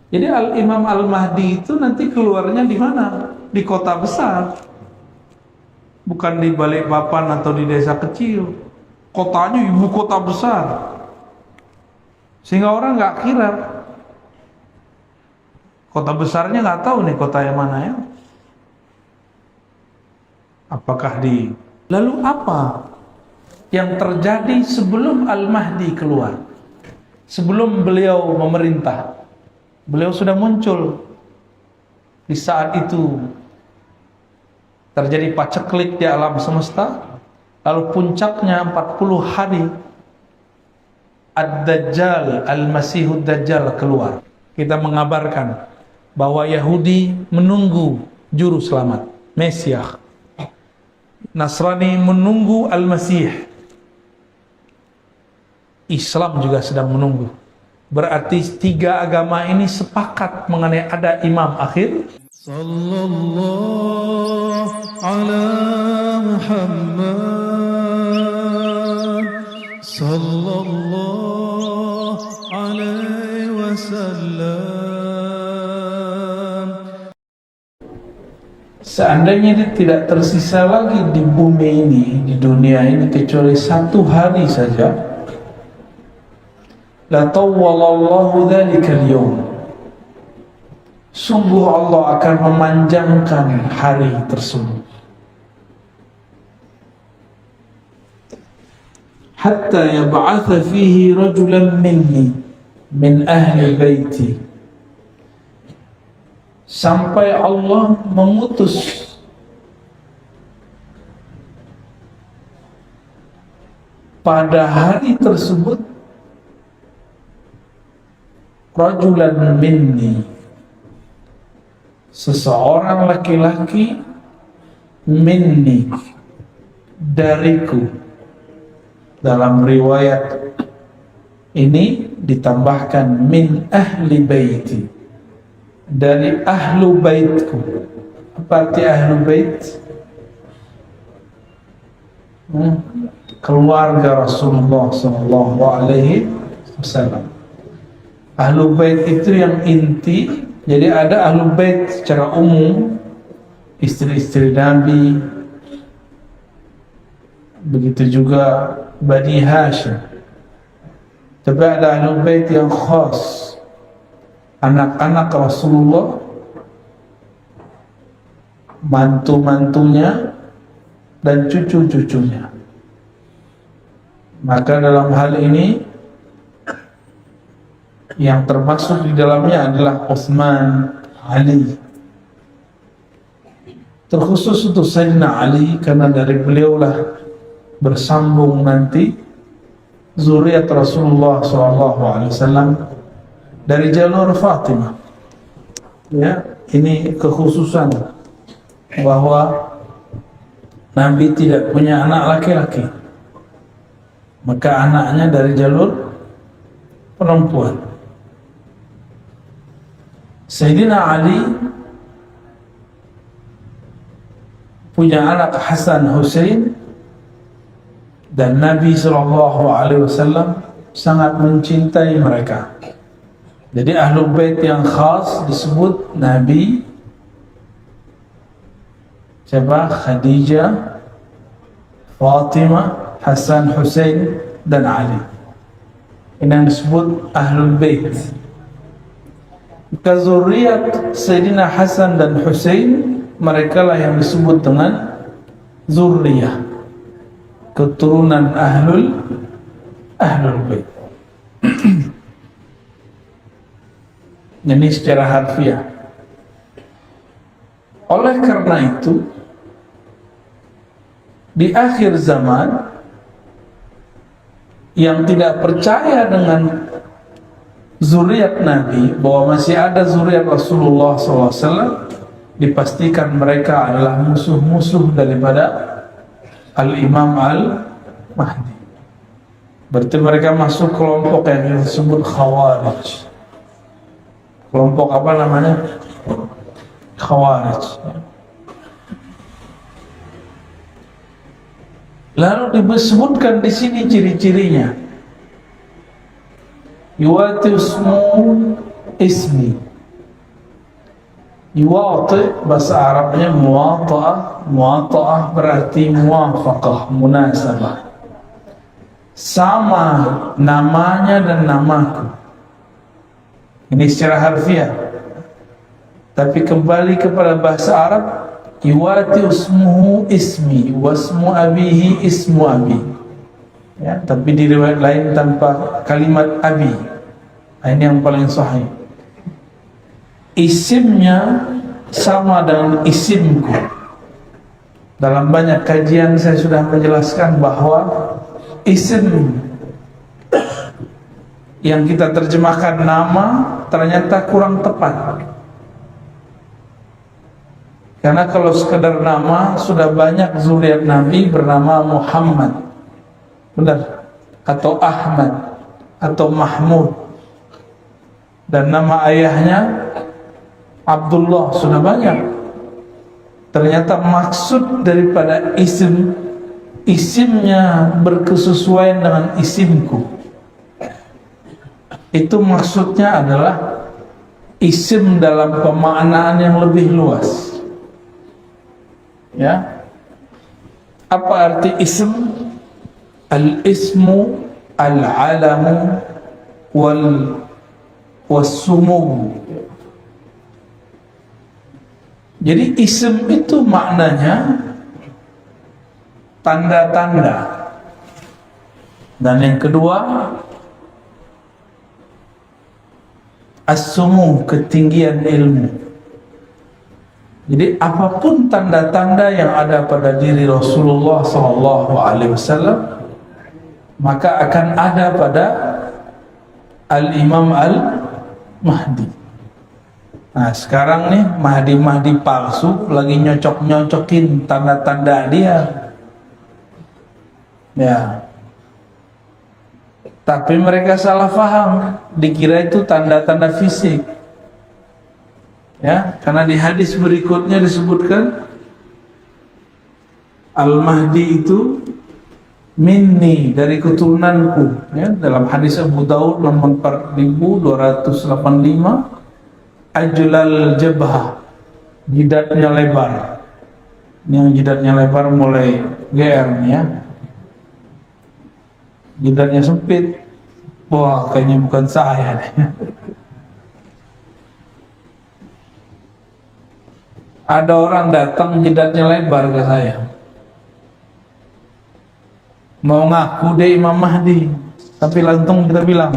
Jadi Imam Al-Mahdi itu nanti keluarnya di mana? Di kota besar, bukan di Balikpapan atau di desa kecil. Kotanya ibu kota besar, sehingga orang nggak kira. Kota besarnya nggak tahu nih kota yang mana ya. Apakah di... Lalu apa yang terjadi sebelum Al-Mahdi keluar? Sebelum beliau memerintah, beliau sudah muncul. Di saat itu terjadi paceklik di alam semesta. Lalu puncaknya 40 hari Ad-Dajjal, Al-Masihud Dajjal keluar. Kita mengabarkan bahwa Yahudi menunggu juru selamat, Mesias. Nasrani menunggu Al-Masih. Islam juga sedang menunggu. Berarti tiga agama ini sepakat mengenai ada imam akhir. Sallallahu ala Muhammad sallallahu alaihi wasallam. Seandainya dia tidak tersisa lagi di bumi ini, di dunia ini, kecuali satu hari saja, la tawwalallahu dhalikal yawm, sungguh Allah akan memanjangkan hari tersebut. Hatta yab'atha fihi rajulan minni min ahli baiti, sampai Allah mengutus pada hari tersebut rajulan minni, seseorang laki-laki, minni, dariku. Dalam riwayat ini ditambahkan min ahli baiti, dari ahlu baitku. Apa arti ahlu bait? Keluarga Rasulullah sallallahu alaihi wasallam. Ahlu bait itu yang inti. Jadi ada ahlu bait secara umum, istri-istri Nabi, begitu juga Bani Hashim. Tapi ada ahlu bait yang khas, anak-anak Rasulullah, mantu-mantunya, dan cucu-cucunya. Maka dalam hal ini yang termasuk di dalamnya adalah Utsman, Ali. Terkhusus untuk Sayyidina Ali, karena dari beliaulah bersambung nanti zuriat Rasulullah SAW dari jalur Fatimah. Ya, ini kekhususan bahwa Nabi tidak punya anak laki-laki, maka anaknya dari jalur perempuan. Sayyidina Ali punya anak Hasan Hussein, dan Nabi SAW sangat mencintai mereka. Jadi Ahlul Bait yang khas disebut Nabi siapa? Khadijah, Fatimah, Hasan Hussein, dan Ali. Ini yang disebut Ahlul Bait. Zuriat Sayyidina Hasan dan Hussein, mereka lah yang disebut dengan zuriyah, keturunan Ahlul Bait. Ini secara harfiah. Oleh karena itu, di akhir zaman yang tidak percaya dengan zuriat Nabi, bahwa masih ada zuriat Rasulullah SAW, dipastikan mereka adalah musuh-musuh daripada Al-Imam Al-Mahdi. Berarti mereka masuk kelompok yang disebut Khawarij. Kelompok apa namanya? Khawarij. Lalu disebutkan di sini ciri-cirinya. Yuwatismu ismi, Yuwati bahasa Arabnya muwata'ah. Muwata'ah berarti muwafaqah, munasabah. Sama namanya dan namaku. Ini secara harfiah. Tapi kembali kepada bahasa Arab, yuwati ismuhu ismi wasmu abihi ismu abi. Ya, tapi di riwayat lain tanpa kalimat abi. Ini yang paling sahih. Isimnya sama dengan isimku. Dalam banyak kajian saya sudah menjelaskan bahwa isim yang kita terjemahkan nama ternyata kurang tepat. Karena kalau sekedar nama, sudah banyak zuriat Nabi bernama Muhammad, benar, atau Ahmad, atau Mahmud, dan nama ayahnya Abdullah, sudah banyak. Ternyata maksud daripada isimnya berkesesuaian dengan isimku. Itu maksudnya adalah isim dalam pemaknaan yang lebih luas. Ya, apa arti isim? Al-ismu al-alamu was-sumu. Jadi isim itu maknanya tanda-tanda. Dan yang kedua, as-sumu, ketinggian ilmu. Jadi apapun tanda-tanda yang ada pada diri Rasulullah SAW, maka akan ada pada Al-Imam Al-Mahdi. Nah sekarang nih Mahdi palsu lagi nyocok-nyocokin tanda-tanda dia. Ya. Tapi mereka salah paham, dikira itu tanda-tanda fisik. Ya, karena di hadis berikutnya disebutkan Al-Mahdi itu minni, dari keturunanku. Ya, dalam hadis Abu Daud nomor 4285, ajlal jabhah, jidatnya lebar. Ini yang jidatnya lebar mulai GR nih ya. Jidatnya sempit. Wah, kayaknya bukan saya nih. Ada orang datang jidatnya lebar ke saya, mau ngaku dia Imam Mahdi, tapi langsung kita bilang,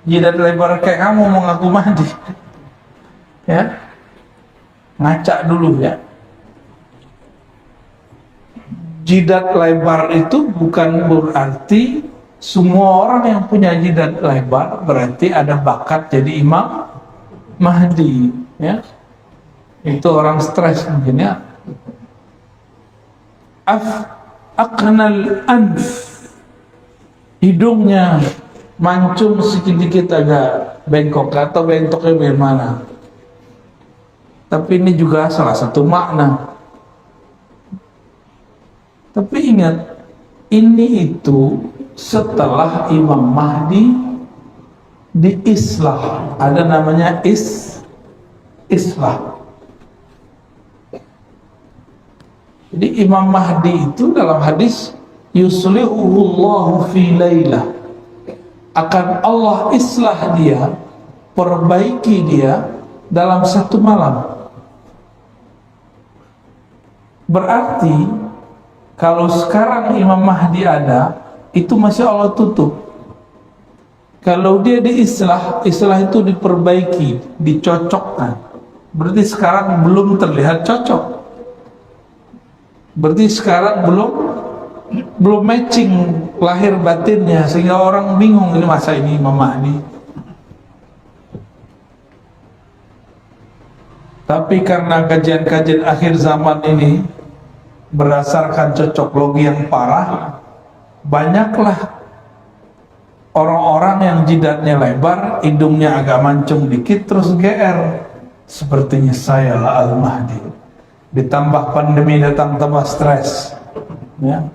jidat lebar kayak kamu mau ngaku Mahdi? Ya, ngacak dulu ya. Jidat lebar itu bukan berarti semua orang yang punya jidat lebar berarti ada bakat jadi Imam Mahdi. Ya, itu orang stres mungkin ya. Aqnal anf, hidungnya mancung sedikit agak bengkok, atau bengkoknya bagaimana. Tapi ini juga salah satu makna. Tapi ingat, ini itu setelah Imam Mahdi diislah, ada namanya islah. Jadi Imam Mahdi itu dalam hadis yuslihuhullahu fi lailah, akan Allah islah dia, perbaiki dia dalam satu malam. Berarti kalau sekarang Imam Mahdi ada, itu masih Allah tutup. Kalau dia diislah, islah itu diperbaiki, dicocokkan, berarti sekarang belum terlihat cocok. Berarti sekarang belum matching lahir batinnya, sehingga orang bingung, ini masa ini Imam Mahdi. Tapi karena kajian-kajian akhir zaman ini berdasarkan cocoklogi yang parah, banyaklah orang-orang yang jidatnya lebar, hidungnya agak mancung dikit, terus GR. Sepertinya saya lah Al-Mahdi. Ditambah pandemi datang, tambah stres. Ya.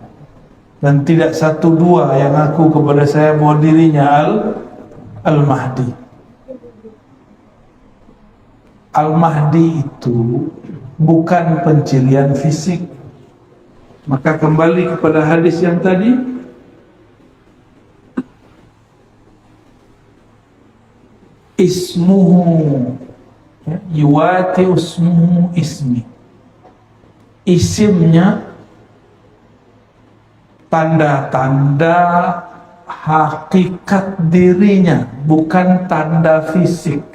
Dan tidak satu dua yang ngaku kepada saya bahwa dirinya Al-Mahdi. Al-Mahdi itu bukan pencirian fisik. Maka kembali kepada hadis yang tadi, ismuhu yuwati ismuhu ismi, isimnya tanda-tanda hakikat dirinya, bukan tanda fisik,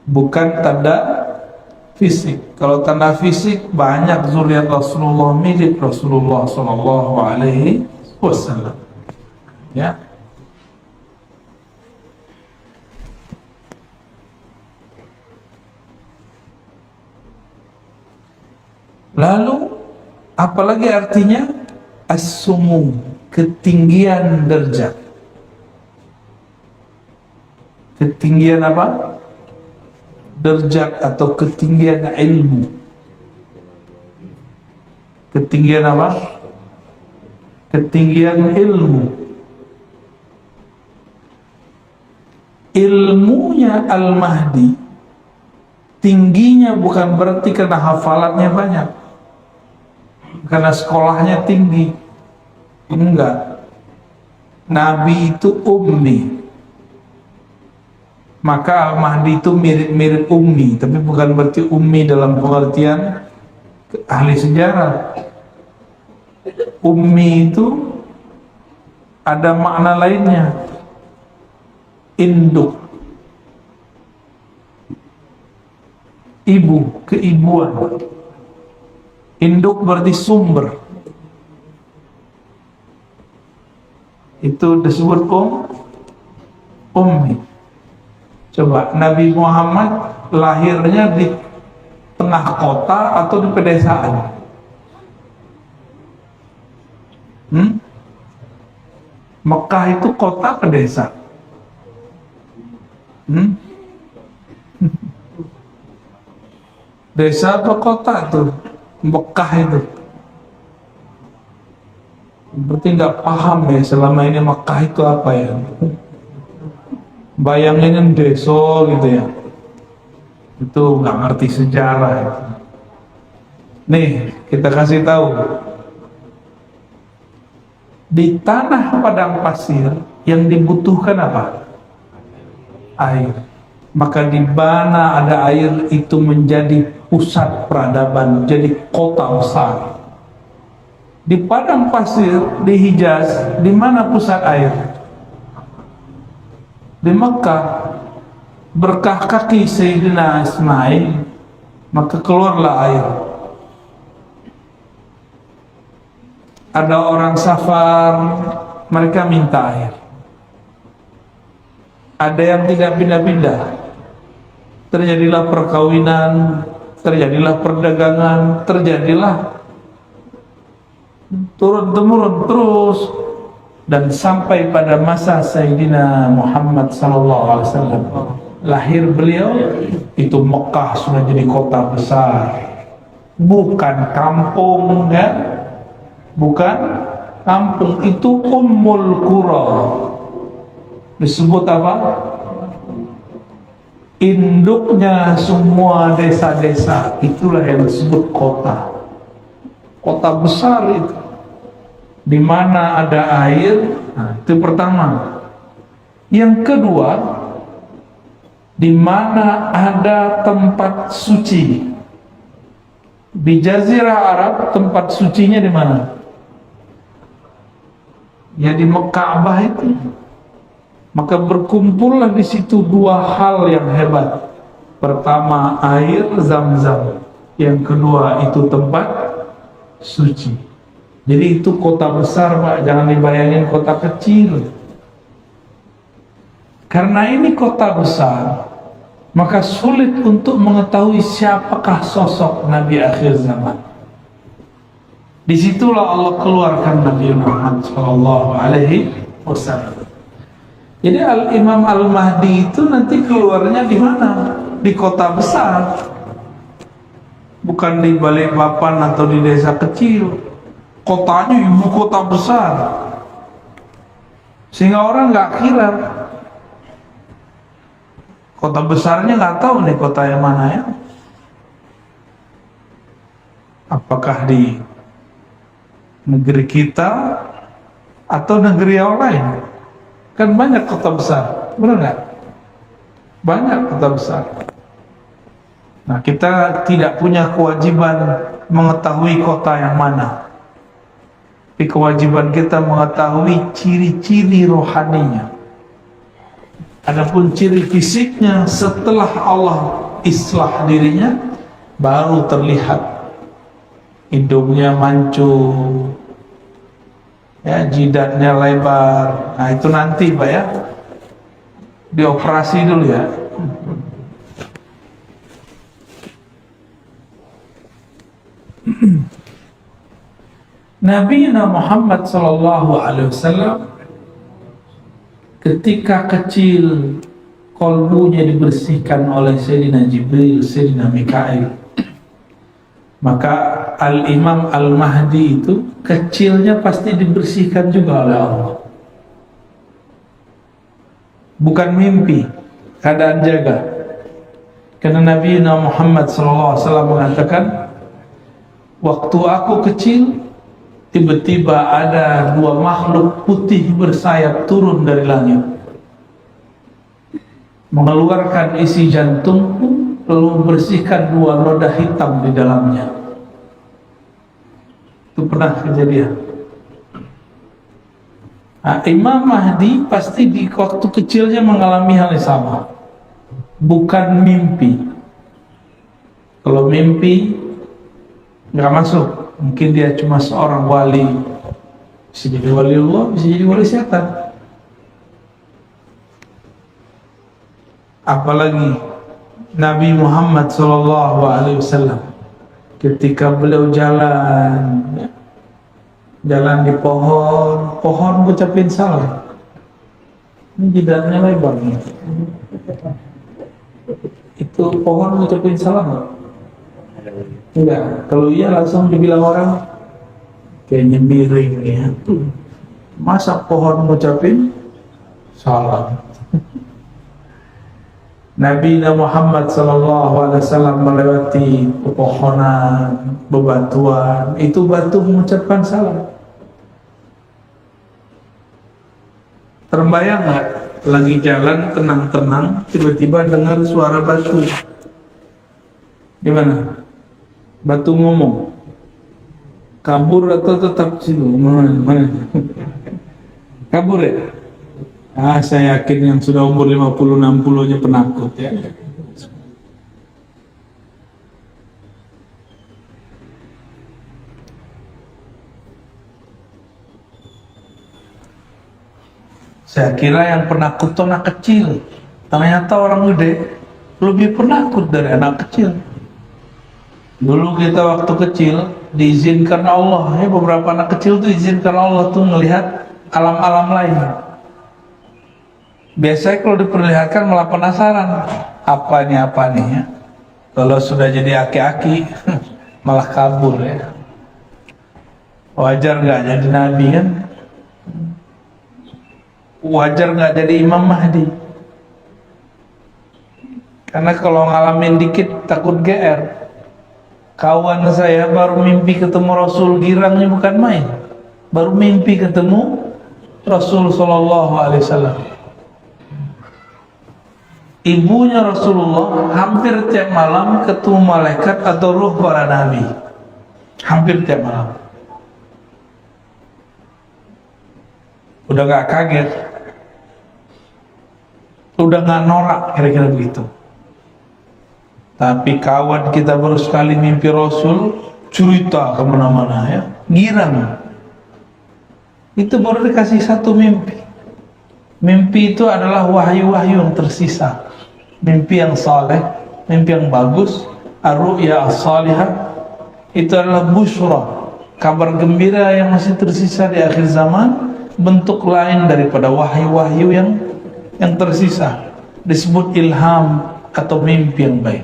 bukan tanda fisik. Kalau tanda fisik banyak zuriat Rasulullah mirip Rasulullah Sallallahu Alaihi Wasallam. Ya. Lalu apalagi artinya as-sumu, ketinggian derajat. Ketinggian apa? Derajat atau ketinggian ilmu. Ketinggian apa? Ketinggian ilmu. Ilmunya Al-Mahdi tingginya bukan berarti karena hafalannya banyak, karena sekolahnya tinggi. Enggak. Nabi itu ummi, maka Al-Mahdi itu mirip-mirip ummi, tapi bukan berarti ummi dalam pengertian ahli sejarah. Ummi itu ada makna lainnya, induk, ibu, keibuan. Induk berarti sumber, itu disebut ummi. Coba Nabi Muhammad lahirnya di tengah kota atau di pedesaan? Mekah itu kota pedesa? Desa atau kota tuh Mekah itu? Berarti nggak paham ya selama ini Mekah itu apa ya? Bayanginnya desa gitu ya, itu nggak ngerti sejarah itu. Nih kita kasih tahu, di tanah padang pasir yang dibutuhkan apa? Air. Maka di mana ada air itu menjadi pusat peradaban, jadi kota besar. Di padang pasir di Hijaz, di mana pusat air? Di Mekah. Berkah kaki Sayyidina Ismail, maka keluarlah air. Ada orang safar, mereka minta air. Ada yang tidak pindah-pindah, terjadilah perkawinan, terjadilah perdagangan, terjadilah turun-temurun terus, dan sampai pada masa Sayyidina Muhammad SAW lahir beliau, itu Mekah sudah jadi kota besar, bukan kampung ya, bukan kampung. Itu Ummul Qura, disebut apa? Induknya semua desa-desa, itulah yang disebut kota. Kota besar itu, di mana ada air. Nah, itu pertama. Yang kedua, di mana ada tempat suci. Di Jazirah Arab tempat sucinya di mana? Ya di Mekah itu. Maka berkumpullah di situ dua hal yang hebat. Pertama air Zam-Zam, yang kedua itu tempat suci. Jadi itu kota besar Pak, jangan dibayangin kota kecil. Karena ini kota besar, maka sulit untuk mengetahui siapakah sosok Nabi akhir zaman. Disitulah Allah keluarkan Nabi Muhammad SAW. Jadi Imam Al-Mahdi itu nanti keluarnya di mana? Di kota besar, bukan di Balikpapan atau di desa kecil. Kotanya ibu kota besar, sehingga orang nggak kira Kota besarnya nggak tahu nih kota yang mana ya. Apakah di negeri kita atau negeri yang lain? Kan banyak kota besar, benar nggak? Banyak kota besar. Nah, kita tidak punya kewajiban mengetahui kota yang mana. Tapi kewajiban kita mengetahui ciri-ciri rohaninya. Adapun ciri fisiknya setelah Allah islah dirinya baru terlihat. Hidungnya mancung, ya, jidatnya lebar. Nah, itu nanti Pak ya, dioperasi dulu ya. Nabi Muhammad SAW ketika kecil kolbunya dibersihkan oleh Sayyidina Jibril, Sayyidina Mikail. Maka Al-Imam Al-Mahdi itu kecilnya pasti dibersihkan juga oleh Allah. Bukan mimpi, keadaan jaga. Karena Nabi Muhammad SAW mengatakan, waktu aku kecil, tiba-tiba ada dua makhluk putih bersayap turun dari langit, mengeluarkan isi jantungku, lalu membersihkan dua noda hitam di dalamnya. Itu pernah kejadian. Nah, Imam Mahdi pasti di waktu kecilnya mengalami hal yang sama. Bukan mimpi. Kalau mimpi nggak masuk, mungkin dia cuma seorang wali, bisa jadi wali Allah, bisa jadi wali setan. Apalagi Nabi Muhammad SAW ketika beliau jalan di pohon ngucapin salam. Ini jidatnya lebar nih. Itu pohon ngucapin salam nggak? Enggak. Kalau iya langsung dibilang orang kayaknya miring ya. Masa pohon ngucapin salam? Nabi Muhammad SAW melewati pepohonan, bebatuan, itu batu mengucapkan salam. Terbayang nggak? Lagi jalan tenang-tenang, tiba-tiba dengar suara batu. Gimana? Batu ngomong, kabur atau tetap situ? Mana? Kabur ya? Saya yakin yang sudah umur 50-60 nya penakut ya. Saya kira yang penakut itu anak kecil. Ternyata orang gede lebih penakut dari anak kecil. Dulu kita waktu kecil diizinkan Allah, ya, beberapa anak kecil tuh diizinkan Allah tuh melihat alam-alam lain. Biasanya kalau diperlihatkan malah penasaran, apa nih ya. Kalau sudah jadi aki-aki malah kabur ya. Wajar nggak jadi nabi kan? Wajar nggak jadi Imam Mahdi? Karena kalau ngalamin dikit takut GR. Kawan saya baru mimpi ketemu Rasul, girangnya bukan main. Baru mimpi ketemu Rasul SAW. Ibunya Rasulullah hampir tiap malam ketemu malaikat atau ruh para nabi. Hampir tiap malam. Udah gak kaget, udah gak norak, kira-kira begitu. Tapi kawan kita baru sekali mimpi Rasul, cerita kemana-mana ya, girang. Itu baru dikasih satu mimpi. Mimpi itu adalah wahyu-wahyu yang tersisa. Mimpi yang saleh, mimpi yang bagus, ar-ru'ya as-salihah, itu adalah busyra, kabar gembira yang masih tersisa di akhir zaman, bentuk lain daripada wahyu-wahyu yang tersisa. Disebut ilham atau mimpi yang baik.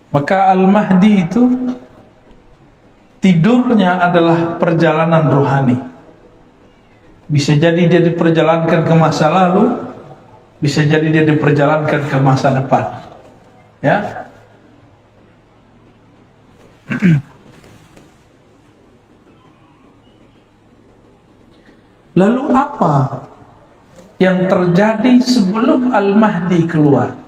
Maka Al-Mahdi itu tidurnya adalah perjalanan rohani. Bisa jadi dia diperjalankan ke masa lalu, bisa jadi dia diperjalankan ke masa depan. Ya. Lalu apa yang terjadi sebelum Al-Mahdi keluar?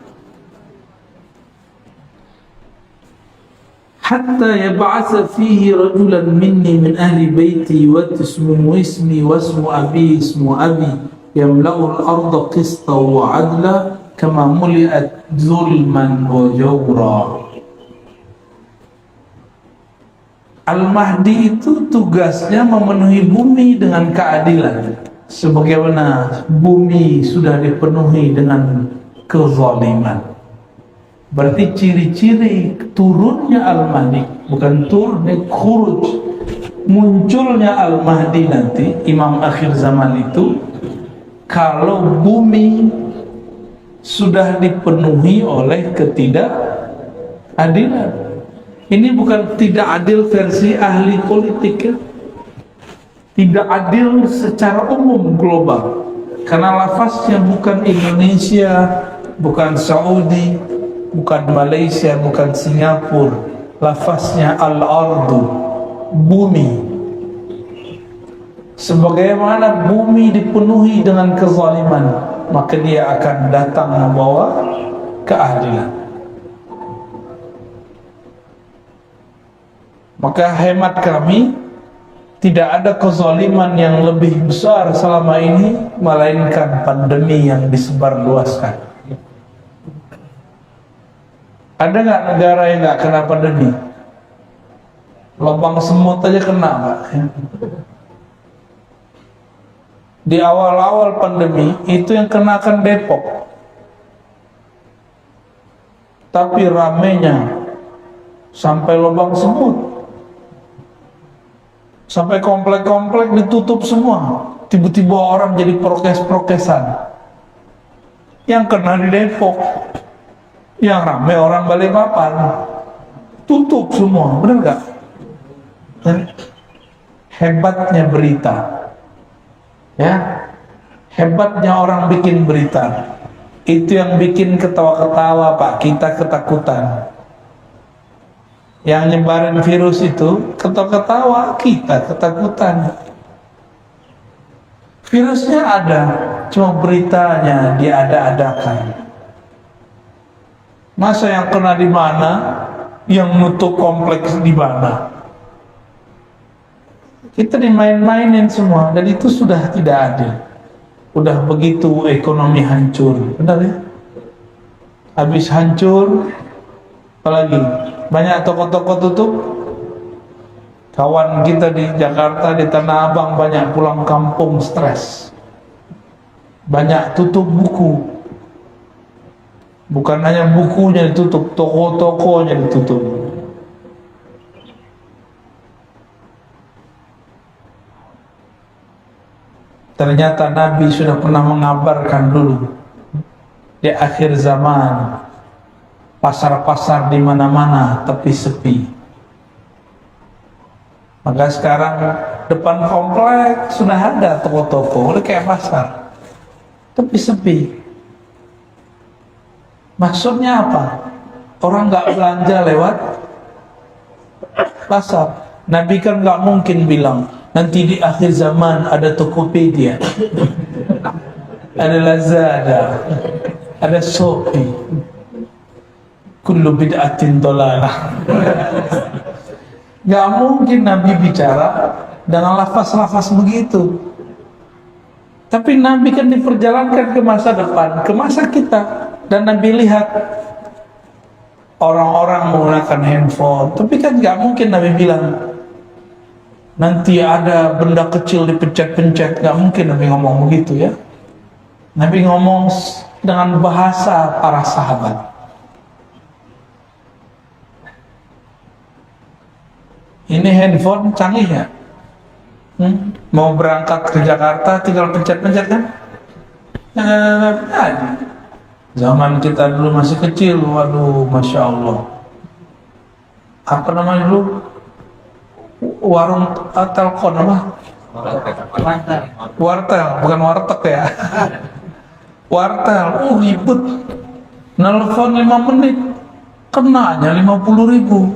Hatta yab'atha fihi rajulan minni min ahli baiti wa ismuhu ismi wa ismu abi ismu abi yamla'u al-arda qistan wa 'adla kama muli'at zulman wa jawra. Al-Mahdi itu tugasnya memenuhi bumi dengan keadilan, sebagaimana bumi sudah dipenuhi dengan kezaliman. Berarti ciri-ciri turunnya Al-Mahdi, bukan turunnya, khuruj, munculnya Al-Mahdi nanti, imam akhir zaman itu, kalau bumi sudah dipenuhi oleh ketidakadilan. Ini bukan tidak adil versi ahli politik ya. Tidak adil secara umum global. Karena lafaznya bukan Indonesia, bukan Saudi, bukan Malaysia, bukan Singapura. Lafaznya al-ardu, bumi. Sebagaimana bumi dipenuhi dengan kezaliman, maka dia akan datang membawa keadilan. Maka hemat kami, tidak ada kezaliman yang lebih besar selama ini melainkan pandemi yang disebarluaskan. Ada nggak negara yang nggak kena pandemi? Lubang semut aja kena, Pak. Di awal-awal pandemi itu yang kena kan Depok. Tapi ramenya sampai lubang semut. Sampai komplek-komplek ditutup semua. Tiba-tiba orang jadi prokes-prokesan. Yang kena di Depok, yang ramai orang Balikpapan, tutup semua, benar nggak? Dan hebatnya berita, ya, hebatnya orang bikin berita, itu yang bikin ketawa-ketawa Pak, kita ketakutan. Yang nyebarin virus itu ketawa-ketawa, kita ketakutan. Virusnya ada, cuma beritanya diada-adakan. Masa yang kena di mana, yang nutup kompleks di mana? Kita dimain-mainin semua, dan itu sudah tidak adil. Udah begitu ekonomi hancur, benar ya? Habis hancur, apalagi banyak toko-toko tutup. Kawan kita di Jakarta, di Tanah Abang banyak pulang kampung stres. Banyak tutup buku. Bukan hanya bukunya ditutup, toko-tokonya ditutup. Ternyata Nabi sudah pernah mengabarkan dulu di akhir zaman pasar-pasar di mana-mana tapi sepi. Maka sekarang depan komplek sudah ada toko-toko, udah kayak pasar, tapi sepi. Maksudnya apa? Orang nggak belanja lewat pasar. Nabi kan nggak mungkin bilang nanti di akhir zaman ada Tokopedia, ada Lazada, ada Shopee. Kullu bid'atin dolalah. Gak mungkin Nabi bicara dengan lafaz-lafaz begitu. Tapi Nabi kan diperjalankan ke masa depan, ke masa kita. Dan Nabi lihat orang-orang menggunakan handphone. Tapi kan gak mungkin Nabi bilang nanti ada benda kecil dipencet-pencet. Gak mungkin Nabi ngomong begitu ya. Nabi ngomong dengan bahasa para sahabat. Ini handphone canggih ya. Mau berangkat ke Jakarta tinggal pencet-pencet kan? Zaman kita dulu masih kecil, waduh, masya Allah. Apa namanya dulu? Warung telkom apa? Wartel, bukan warteg ya. Wartel, ribet. Nelfon 5 menit, kenanya 50.000.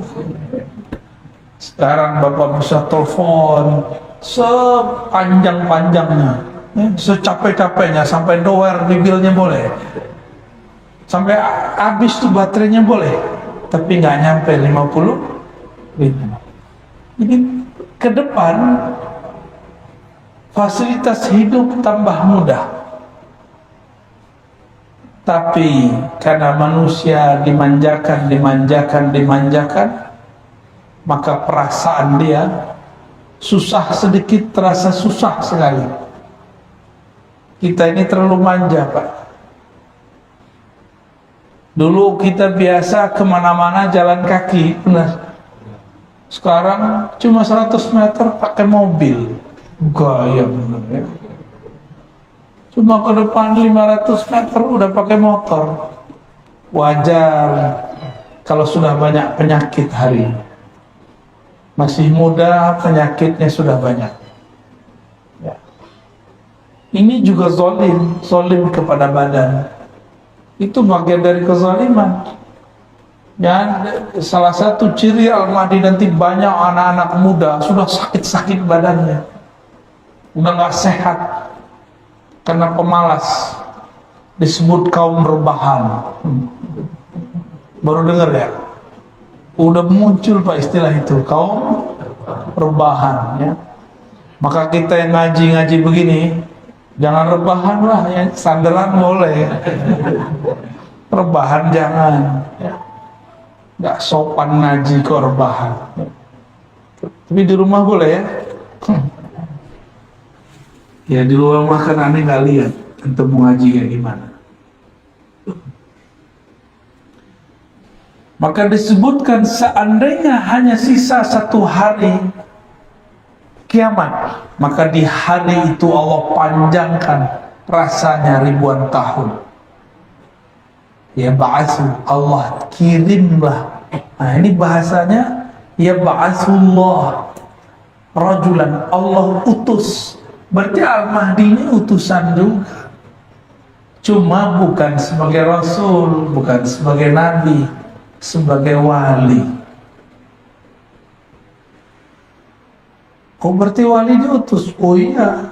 Sekarang Bapak bisa telepon sepanjang-panjangnya, secapek-capeknya, sampai doer di bilnya boleh, sampai habis tuh baterainya boleh, tapi nggak nyampe 50.000. Jadi ke depan fasilitas hidup tambah mudah, tapi karena manusia dimanjakan, maka perasaan dia susah sedikit terasa susah sekali. Kita ini terlalu manja, Pak. Dulu kita biasa kemana-mana jalan kaki, benar. Sekarang cuma 100 meter pakai mobil. Gaya benar ya. Cuma ke depan 500 meter udah pakai motor. Wajar kalau sudah banyak penyakit hari ini. Masih muda, penyakitnya sudah banyak. Ya. Ini juga zolim kepada badan. Itu bagian dari kezaliman. Ya, salah satu ciri Al-Mahdi nanti banyak anak-anak muda sudah sakit-sakit badannya, udah nggak sehat karena pemalas, disebut kaum rebahan. Baru dengar ya? Udah muncul Pak istilah itu, kaum rebahan ya. Maka kita yang ngaji begini, jangan rebahan lah, ya sandaran boleh, rebahan jangan ya. Nggak sopan ngaji kok rebahan, tapi di rumah boleh ya. Ya di rumah kan aneh nggak lihat untuk mengaji kayak gimana. Maka disebutkan seandainya hanya sisa 1 hari kiamat, maka di hari itu Allah panjangkan rasanya ribuan tahun. Ya ba'asu, Allah kirimlah. Nah ini bahasanya ya ba'asullah rajulan, Allah utus. Berarti Al-Mahdi ini utusan juga, cuma bukan sebagai Rasul, bukan sebagai Nabi, sebagai wali. Oh berarti wali diutus? Oh iya,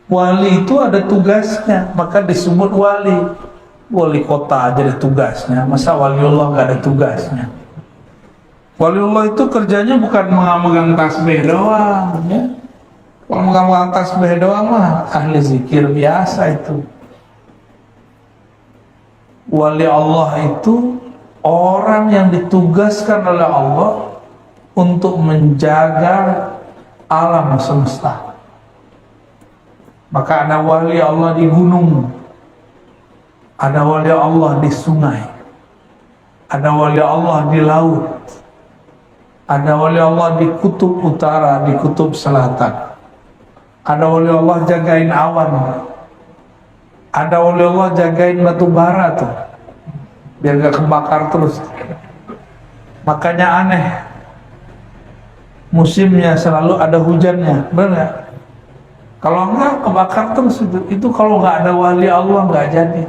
wali itu ada tugasnya, maka disebut wali. Wali kota aja ada tugasnya, masa waliullah gak ada tugasnya? Waliullah itu kerjanya bukan megang tasbih doang ya. Kalau megang tasbih doang mah ahli zikir biasa itu. Wali Allah itu orang yang ditugaskan oleh Allah untuk menjaga alam semesta. Maka ada wali Allah di gunung, ada wali Allah di sungai, ada wali Allah di laut, ada wali Allah di kutub utara, di kutub selatan, ada wali Allah jagain awan, ada wali Allah jagain batu bara tuh biar gak kebakar terus. Makanya aneh, musimnya selalu ada hujannya, benar? Kalau enggak kebakar terus itu kalau nggak ada wali Allah nggak jadi.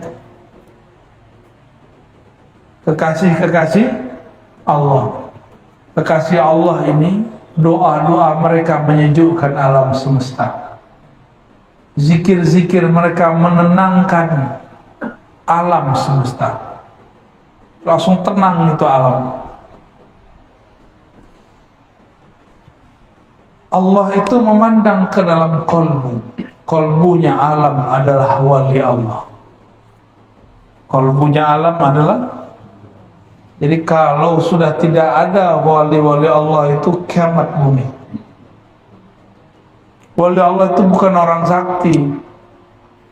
Kekasih Allah, kekasih Allah ini doa-doa mereka menyejukkan alam semesta, zikir-zikir mereka menenangkan alam semesta, langsung tenang itu alam. Allah itu memandang ke dalam kolbunya alam adalah wali Allah. Kolbunya alam adalah, jadi kalau sudah tidak ada wali-wali Allah itu kiamat bumi. Wali Allah itu bukan orang sakti,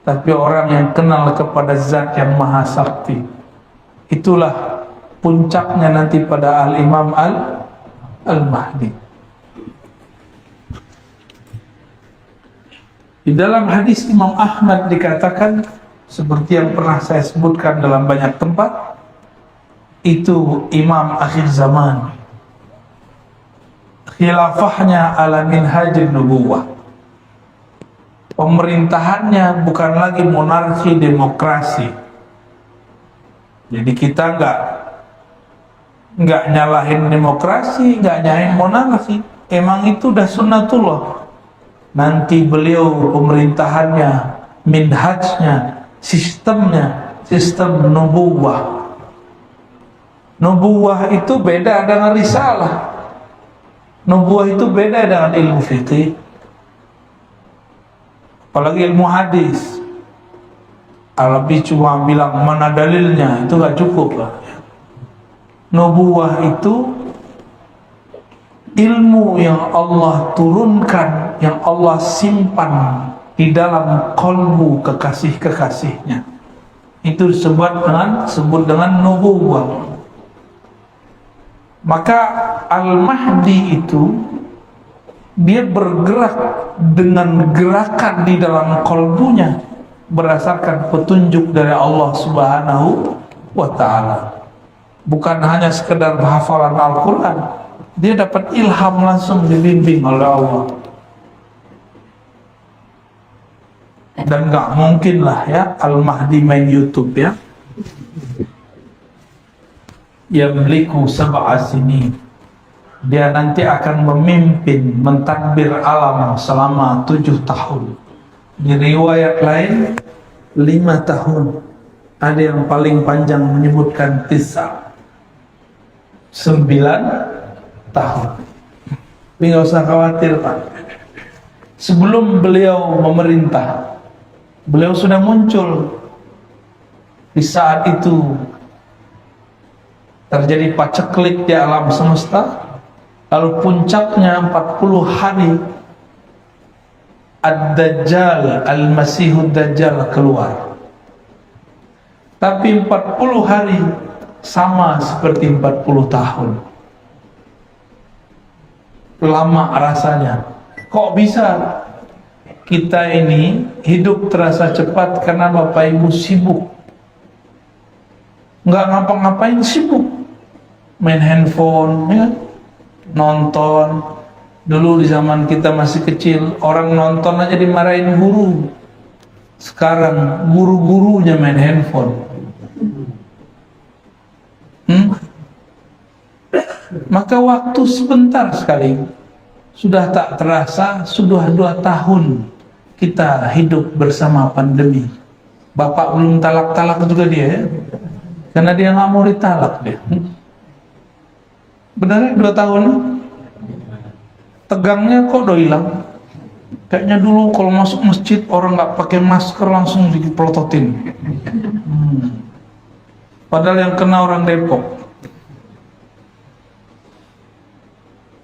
tapi orang yang kenal kepada zat yang maha sakti. Itulah puncaknya nanti pada Al-Imam Al-Mahdi. Di dalam hadis Imam Ahmad dikatakan, seperti yang pernah saya sebutkan dalam banyak tempat, itu imam akhir zaman, khilafahnya ala minhajin nubuwah. pemerintahannya bukan lagi monarki demokrasi. Jadi kita nggak nyalahin demokrasi, nggak nyalahin monarki. Emang itu udah sunnatullah. Nanti beliau pemerintahannya, minhajnya, sistemnya, sistem nubuwah. Nubuwah itu beda dengan risalah. Nubuwah itu beda dengan ilmu fikih. Apalagi ilmu hadis. Al-Habib cuma bilang mana dalilnya, itu gak cukup lah. Nubuwah itu ilmu yang Allah turunkan, yang Allah simpan di dalam qalbu kekasih-kekasihnya. Itu disebut dengan nubuwah. Maka Al-Mahdi itu dia bergerak dengan gerakan di dalam qalbunya berdasarkan petunjuk dari Allah Subhanahu wa ta'ala. Bukan hanya sekedar hafalan Al-Quran, dia dapat ilham langsung, dibimbing oleh Allah. Dan gak mungkin lah ya Al-Mahdi main YouTube ya. Yamliku sab'a sinin, dia nanti akan memimpin, mentadbir alam selama 7 tahun. Di riwayat lain 5 tahun. Ada yang paling panjang menyebutkan 9 tahun. Tapi nggak usah khawatir Pak. Sebelum beliau memerintah, beliau sudah muncul. Di saat itu terjadi paceklik di alam semesta. Lalu puncaknya 40 hari Ad-Dajjal, Al-Masihud Dajjal keluar. Tapi 40 hari sama seperti 40 tahun. Lama rasanya. Kok bisa kita ini hidup terasa cepat? Karena Bapak Ibu sibuk. Nggak ngapa-ngapain, sibuk. Main handphone, ya, nonton. Dulu di zaman kita masih kecil, orang nonton aja dimarahin guru. Sekarang guru-gurunya main handphone. Maka waktu sebentar sekali, sudah tak terasa, sudah 2 tahun kita hidup bersama pandemi. Bapak belum talak-talak juga dia ya, karena dia nggak mau ditalak dia. Benar 2 tahun? Tegangnya kok udah hilang. Kayaknya dulu kalau masuk masjid orang nggak pakai masker langsung dipelototin. Padahal yang kena orang Depok.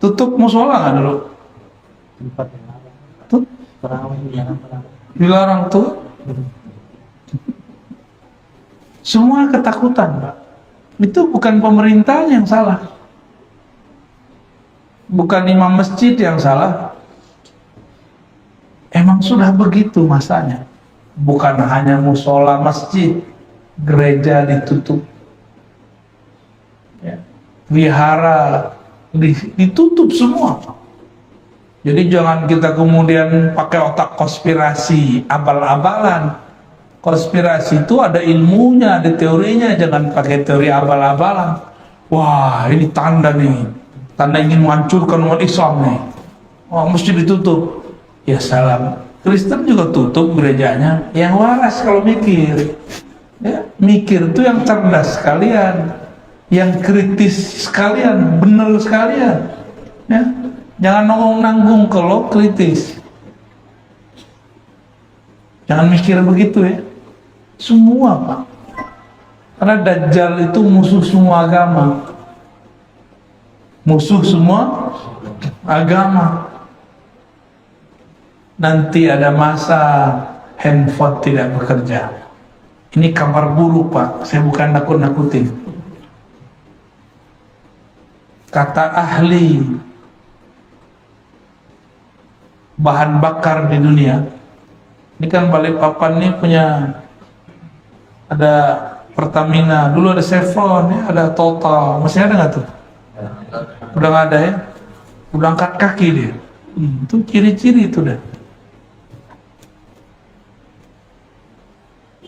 Tutup musola nggak dulu? Dilarang tuh. Semua ketakutan, Pak. Itu bukan pemerintah yang salah. Bukan imam masjid yang salah. Emang sudah begitu masanya. Bukan hanya musola masjid, gereja ditutup, ya, wihara ditutup semua. Jadi jangan kita kemudian pakai otak konspirasi, abal-abalan. Konspirasi itu ada ilmunya, ada teorinya. Jangan pakai teori abal-abalan. Wah, ini tanda nih. Tanda ingin menghancurkan umat Islam nih. Oh, mesti ditutup. Ya salam. Kristen juga tutup gerejanya. Yang waras kalau mikir. Ya, mikir itu yang cerdas sekalian, yang kritis sekalian, benar sekalian. Ya, jangan nanggung kalau kritis. Jangan mikir begitu ya. Semua Pak. Karena Dajjal itu musuh semua agama. Musuh semua agama. Nanti ada masa handphone tidak bekerja. Ini kabar buruk Pak, saya bukan nakut-nakutin. Kata ahli bahan bakar di dunia, ini kan Balikpapan ini punya, ada Pertamina, dulu ada Chevron, ya, ada Total, masih ada nggak tuh? Udah nggak ada ya? Udah angkat kaki dia. Itu ciri-ciri itu dah.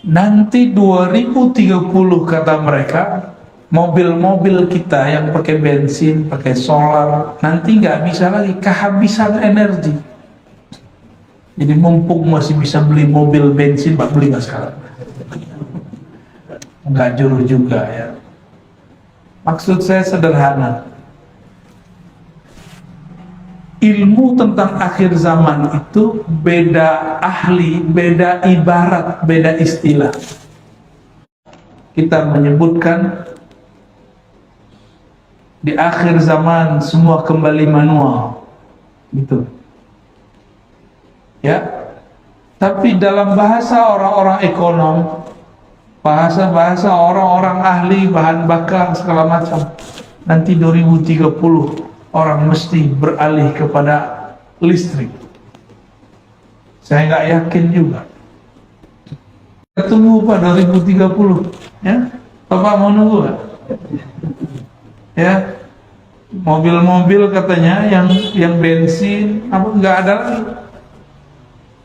Nanti 2030 kata mereka, mobil-mobil kita yang pakai bensin, pakai solar, nanti nggak bisa lagi, kehabisan energi. Jadi mumpung masih bisa beli mobil bensin, Pak, beli nggak sekarang? Nggak juru juga ya. Maksud saya sederhana. Ilmu tentang akhir zaman itu beda ahli, beda ibarat, beda istilah. Kita menyebutkan di akhir zaman semua kembali manual, gitu. Ya, tapi dalam bahasa orang-orang ekonom, bahasa-bahasa orang-orang ahli bahan bakar segala macam, nanti 2030 orang mesti beralih kepada listrik. Saya nggak yakin juga. Kita tunggu Pak 2030, ya. Bapak mau nunggu nggak? Ya, mobil-mobil katanya yang bensin apa nggak ada lagi.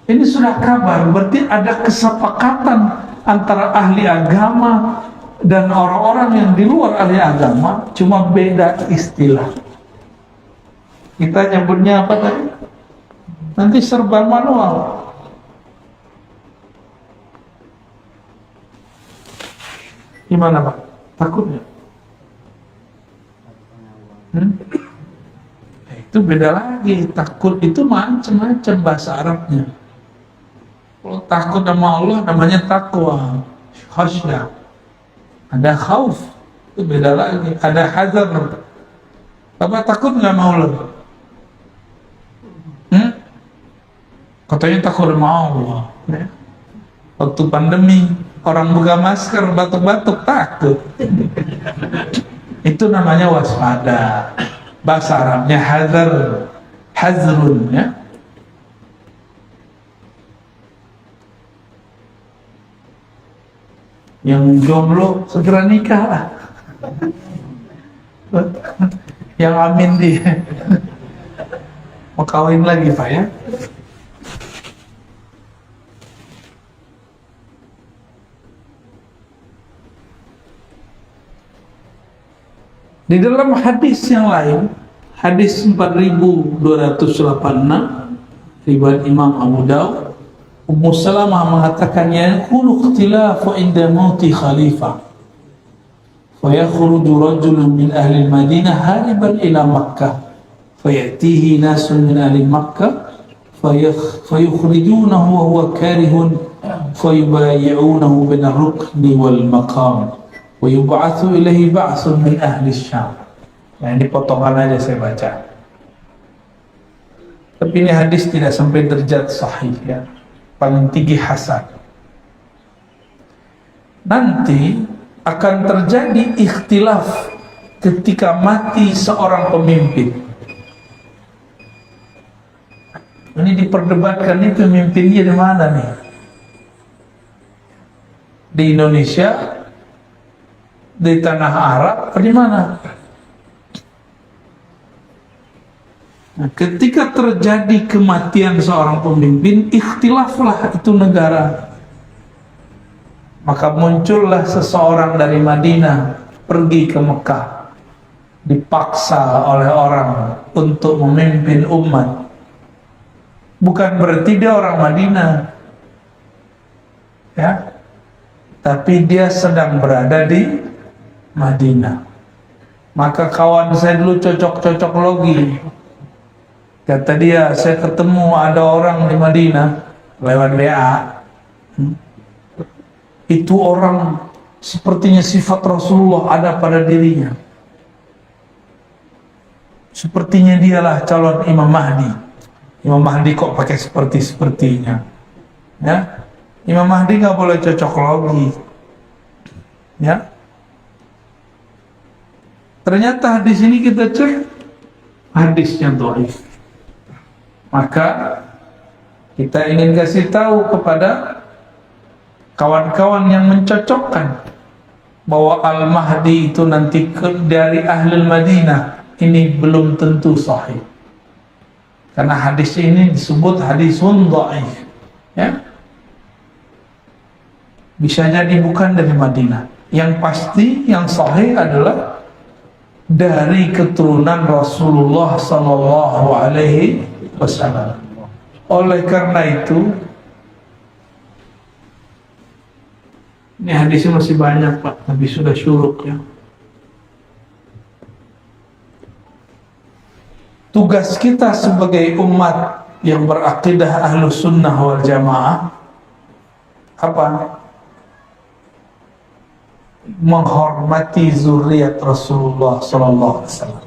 Ini sudah kabar, berarti ada kesepakatan antara ahli agama dan orang-orang yang di luar ahli agama, cuma beda istilah. Kita nyebutnya apa tadi? Nanti serba manual. Gimana Pak? Takutnya? Itu beda lagi. Takut itu macam-macam bahasa Arabnya. Kalau takut sama Allah namanya takwa, khasyah. Ada khauf, itu beda lagi. Ada hazar. Bapak takut nggak sama Allah? Katanya takut sama Allah. Ya. Waktu pandemi orang buka masker batuk-batuk takut. Itu namanya waspada. Bahasa Arabnya hazar, hazrun, ya. Yang jomblo segera nikah lah. Yang amin dia mau kawin lagi Pak ya. Di dalam hadis yang lain, hadis 4286 riwayat Imam Abu Daud, Ummu Salamah mengatakan yakunu ikhtilafu inda mauti khalifah fa yakhruju rajulun min ahli Madinah hariban ila Makkah fayatihi nasun min ahli Makkah fayukhrijunahu wa huwa karihun fayubayi'unahu bin ar-rukni wal maqam wa yub'atsu ilaihi ba'sun min ahli Syam. Nah, ini potongan aja saya baca. Tapi ini hadis tidak sampai derajat sahih ya. Paling tinggi hasan. Nanti akan terjadi ikhtilaf ketika mati seorang pemimpin. Ini diperdebatkan, ini pemimpinnya di mana nih? Di Indonesia, di tanah Arab, atau di mana? Nah, ketika terjadi kematian seorang pemimpin, ikhtilaflah itu negara. Maka muncullah seseorang dari Madinah pergi ke Mekah, dipaksa oleh orang untuk memimpin umat. Bukan berarti dia orang Madinah, ya, tapi dia sedang berada di Madinah. Maka kawan saya dulu cocok-cocok logi. Kata dia, saya ketemu ada orang di Madinah lewat WA. Itu orang sepertinya sifat Rasulullah ada pada dirinya. Sepertinya dialah calon Imam Mahdi. Imam Mahdi kok pakai sepertinya? Ya, Imam Mahdi nggak boleh cocok logi. Ya. Ternyata di sini kita cek hadisnya dhaif. Maka kita ingin kasih tahu kepada kawan-kawan yang mencocokkan bahwa Al-Mahdi itu nanti dari Ahlul Madinah, ini belum tentu sahih. Karena hadis ini disebut hadisun dhaif. Ya. bisa jadi bukan dari Madinah. Yang pasti yang sahih adalah dari keturunan Rasulullah Sallallahu Alaihi Wasallam. Oleh karena itu, ini hadisnya masih banyak Pak, tapi sudah syuruk ya. Tugas kita sebagai umat yang berakidah Ahlus Sunnah wal Jamaah apa? Menghormati zuriat Rasulullah Sallallahu Alaihi Wasallam.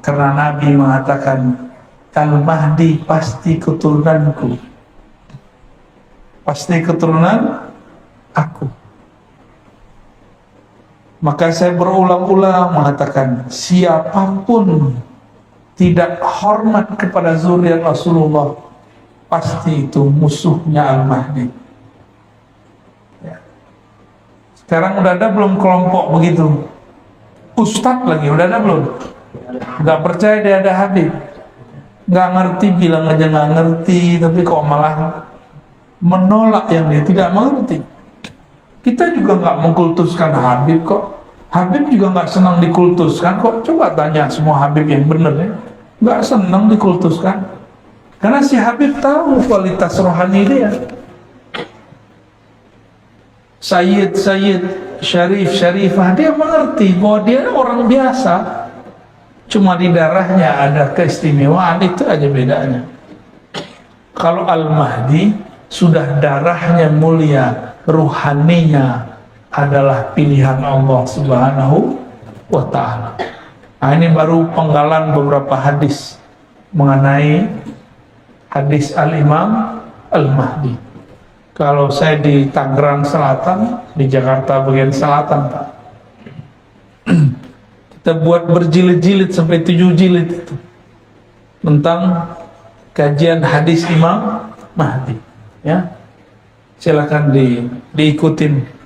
Karena Nabi mengatakan, Al-Mahdi pasti keturunanku, pasti keturunan aku. Maka saya berulang-ulang mengatakan, siapapun tidak hormat kepada zuriat Rasulullah, pasti itu musuhnya Al-Mahdi. Ya. Sekarang udah ada belum kelompok begitu? Ustadz lagi, udah ada belum? Gak percaya dia ada Habib, gak ngerti, bilang aja gak ngerti, tapi kok malah menolak yang dia tidak mengerti. Kita juga gak mengkultuskan Habib kok. Habib juga nggak senang dikultuskan kok. Coba tanya semua Habib yang benar ya, nggak senang dikultuskan. Karena si Habib tahu kualitas rohani dia. Sayyid, Syarifah, dia mengerti bahwa dia orang biasa. Cuma di darahnya ada keistimewaan, itu aja bedanya. Kalau Al-Mahdi sudah darahnya mulia, ruhaninya adalah pilihan Allah Subhanahu wa Ta'ala. Nah, ini baru penggalan beberapa hadis mengenai hadis Al-Imam Al-Mahdi. Kalau saya di Tangerang Selatan, di Jakarta bagian selatan Pak, kita buat berjilid-jilid sampai 7 jilid itu tentang kajian hadis Imam Mahdi ya. Silakan diikutin.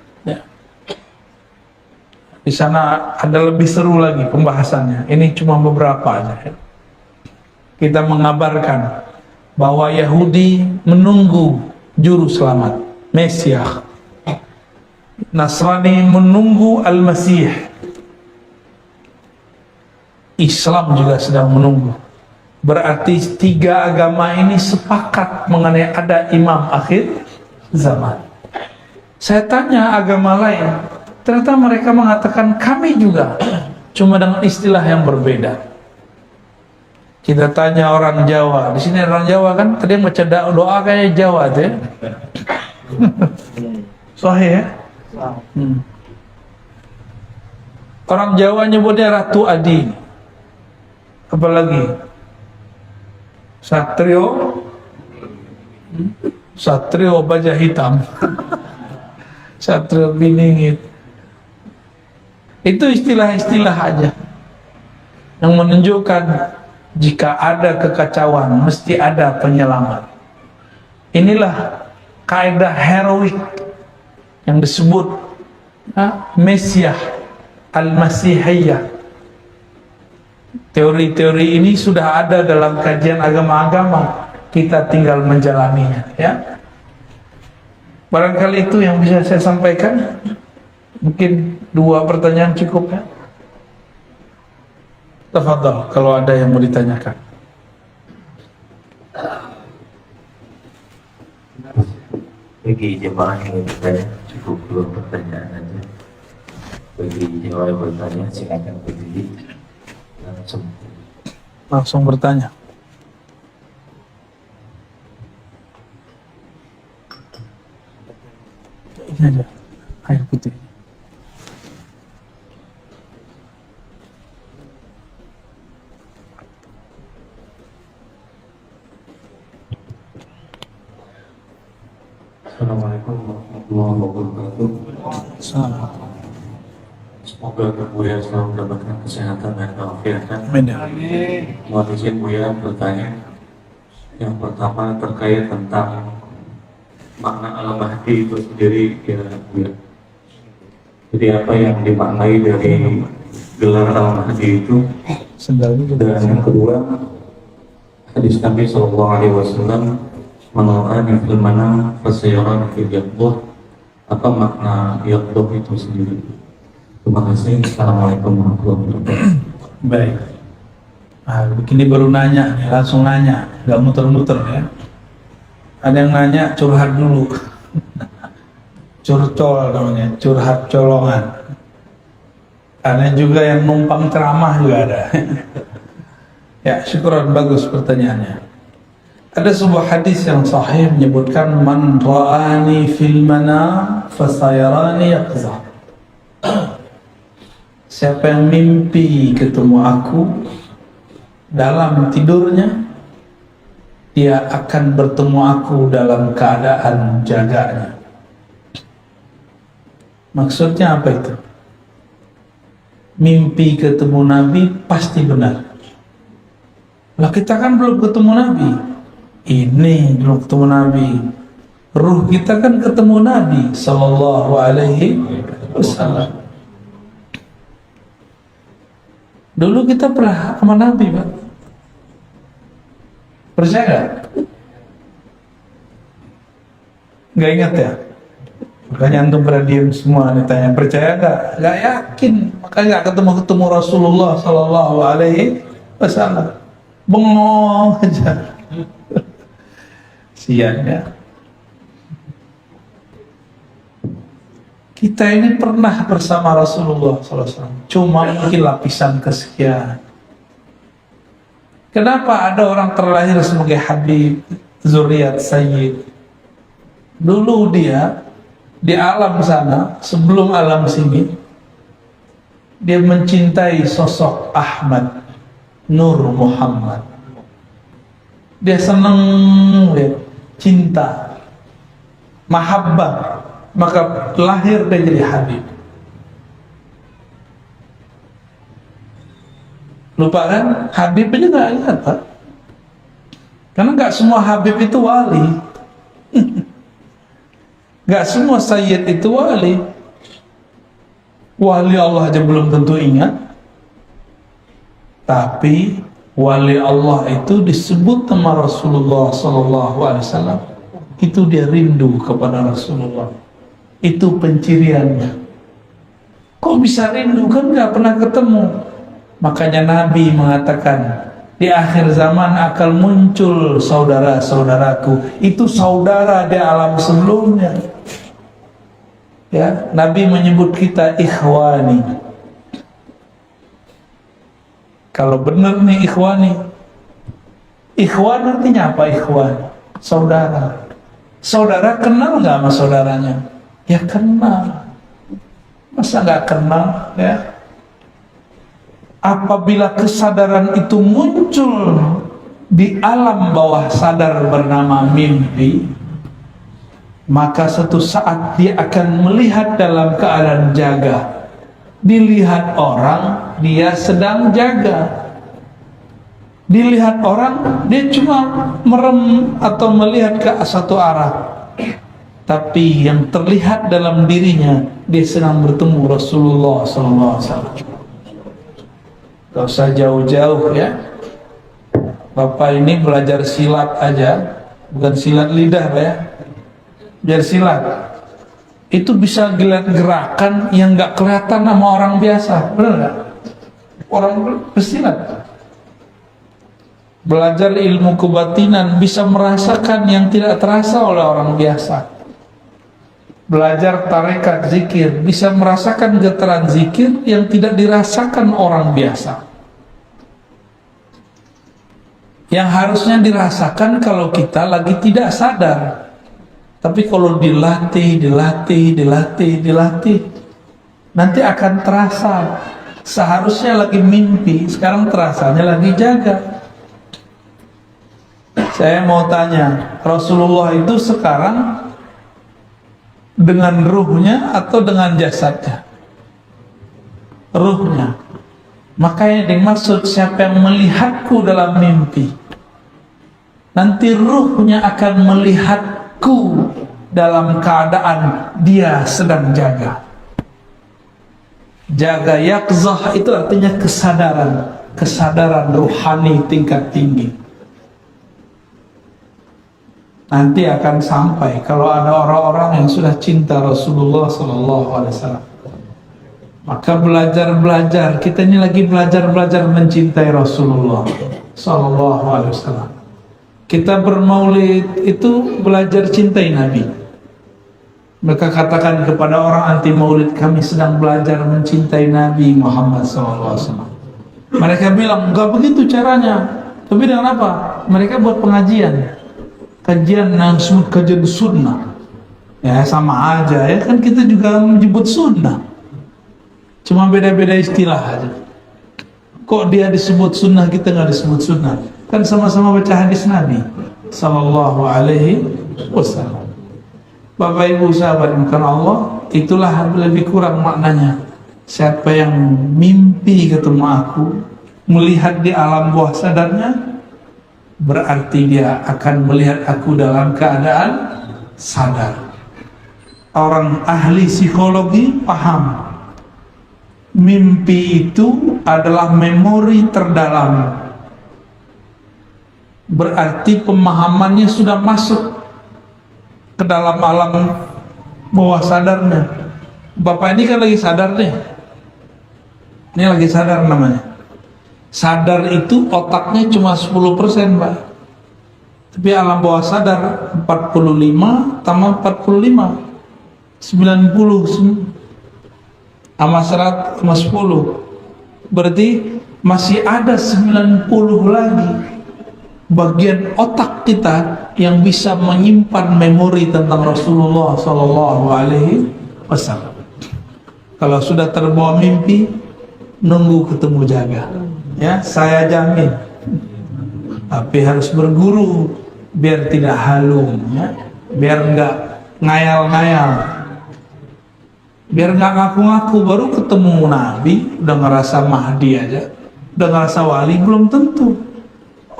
Di sana ada lebih seru lagi pembahasannya. Ini cuma beberapa aja. Kita mengabarkan bahwa Yahudi menunggu juru selamat, Mesias. Nasrani menunggu Al-Masih. Islam juga sedang menunggu. Berarti 3 agama ini sepakat mengenai ada imam akhir zaman. Saya tanya agama lain, ternyata mereka mengatakan kami juga, cuma dengan istilah yang berbeda. Kita tanya orang Jawa, di sini orang Jawa kan, tadi yang baca doa kayak Jawa tuh ya. Sahih ya? Orang Jawa nyebutnya Ratu Adi. Apalagi? Satrio baja hitam. Satrio biningit. Itu istilah-istilah aja yang menunjukkan jika ada kekacauan mesti ada penyelamat. Inilah kaidah heroik yang disebut Mesiah Al-Masihiyah. Teori-teori ini sudah ada dalam kajian agama-agama, kita tinggal menjalaninya ya. Barangkali itu yang bisa saya sampaikan. Mungkin 2 pertanyaan cukup ya. Tafadhal kalau ada yang mau ditanyakan. Bagi jemaah yang bertanya, cukup 2 pertanyaan aja. Bagi jemaah yang bertanya, silakan berdiri langsung bertanya. Ini aja air putih. Assalamualaikum warahmatullahi wabarakatuh. Assalamualaikum. Semoga Buya selalu mendapatkan kesehatan dan keafiatan. Amin. Mohon izin Buya bertanya. Yang pertama terkait tentang makna Al-Mahdi itu sendiri ya Buya. Jadi apa yang dimaknai dari gelar Al-Mahdi itu? Dan yang kedua, hadis Nabi SAW, "Man ra'ani fil manam fasayyarani fil yaqظah apa makna yaqdah itu sendiri. Terima kasih. Assalamualaikum warahmatullahi wabarakatuh. Baik. Nah, begini baru nanya, langsung nanya, nggak muter-muter ya. Ada yang nanya curhat dulu, curcol namanya, curhat colongan. Ada juga yang numpang ceramah juga ada. Ya, syukuran, bagus pertanyaannya. Ada sebuah hadis yang sahih menyebutkan man ra'ani fil manam fasayarani yaqzah. Siapa yang mimpi ketemu aku dalam tidurnya, dia akan bertemu aku dalam keadaan jaganya. Maksudnya apa itu? Mimpi ketemu Nabi pasti benar. Lah kita kan belum ketemu Nabi. Ini belum ketemu Nabi. Ruh kita kan ketemu Nabi sallallahu alaihi wasallam. Dulu kita pernah sama Nabi, Pak. Percaya gak? Gak ingat ya? Makanya antum pernah diem semua ditanya percaya gak? Gak yakin. Makanya gak ketemu Rasulullah sallallahu alaihi wasallam. Bengong aja. Sian ya. Kita ini pernah bersama Rasulullah SAW, cuma mungkin lapisan kesekian. Kenapa ada orang terlahir sebagai Habib, Zuriat Sayyid? Dulu dia di alam sana, sebelum alam sini, dia mencintai sosok Ahmad, Nur Muhammad. Dia senang, dia cinta, mahabbah. Maka lahir dia jadi Habib. Lupa kan? Habib aja gak ingat, Pak. Karena gak semua Habib itu wali. Gak semua Sayyid itu wali. Wali Allah aja belum tentu ingat. Tapi wali Allah itu disebut nama Rasulullah SAW. Itu dia rindu kepada Rasulullah. Itu penciriannya. Kok bisa rindu, kan gak pernah ketemu. Makanya Nabi mengatakan di akhir zaman akan muncul saudara-saudaraku. Itu saudara di alam sebelumnya. Ya, Nabi menyebut kita ikhwani. Kalau benar nih ikhwani. Ikhwan artinya apa ikhwan? Saudara. Saudara kenal gak sama saudaranya? Ya kenal. Masa gak kenal ya? Apabila kesadaran itu muncul di alam bawah sadar bernama mimpi, maka suatu saat dia akan melihat dalam keadaan jaga. Dilihat orang, dia sedang jaga. Dilihat orang, dia cuma merem atau melihat ke satu arah. Tapi yang terlihat dalam dirinya, dia sedang bertemu Rasulullah SAW. Gak usah jauh-jauh ya. Bapak ini belajar silat aja, bukan silat lidah ya. Belajar silat. Itu bisa lihat gerakan yang gak kelihatan sama orang biasa. Benar gak? Orang bersilat. Belajar ilmu kebatinan bisa merasakan yang tidak terasa oleh orang biasa. Belajar tarekat zikir bisa merasakan getaran zikir yang tidak dirasakan orang biasa. Yang harusnya dirasakan kalau kita lagi tidak sadar. Tapi kalau dilatih, nanti akan terasa. Seharusnya lagi mimpi, sekarang terasanya lagi jaga. Saya mau tanya, Rasulullah itu sekarang dengan ruhnya atau dengan jasadnya? Ruhnya. Makanya dimaksud siapa yang melihatku dalam mimpi, nanti ruhnya akan melihatku dalam keadaan dia sedang jaga. Jaga yaqzah itu artinya kesadaran rohani tingkat tinggi. nanti akan sampai kalau ada orang-orang yang sudah cinta Rasulullah Sallallahu Alaihi Wasallam. Maka belajar kita ini lagi belajar mencintai Rasulullah Sallallahu Alaihi Wasallam. Kita bermaulid itu belajar cintai Nabi. Maka katakan kepada orang anti maulid, kami sedang belajar mencintai Nabi Muhammad Sallallahu Alaihi Wasallam. Mereka bilang enggak begitu caranya. Tapi dengan apa? Mereka buat pengajian, kajian yang disebut kajian sunnah. Ya sama aja ya kan, kita juga menyebut sunnah, cuma beda-beda istilah aja. Kok dia disebut sunnah, kita nggak disebut sunnah? Kan sama-sama baca hadis Nabi Sallallahu Alaihi Wasallam. Bapak Ibu sahabat bukan Allah, itulah lebih kurang maknanya. Siapa yang mimpi ketemu aku, melihat di alam bawah sadarnya, berarti dia akan melihat aku dalam keadaan sadar. Orang ahli psikologi paham, mimpi itu adalah memori terdalam. Berarti pemahamannya sudah masuk ke dalam alam bawah sadarnya. Bapak ini kan lagi sadar nih. Ini lagi sadar namanya. Sadar itu otaknya cuma 10%, Pak. Tapi alam bawah sadar 45 tambah 45 90 sama 100 sama 10. Berarti masih ada 90 lagi bagian otak kita yang bisa menyimpan memori tentang Rasulullah Sallallahu Alaihi Wasallam. Kalau sudah terbawa mimpi, nunggu ketemu jaga. Ya, saya jamin. Tapi harus berguru biar tidak halum, ya. Biar enggak ngayal-ngayal. Biar enggak ngaku-ngaku baru ketemu Nabi udah ngerasa Mahdi aja, udah ngerasa wali, belum tentu.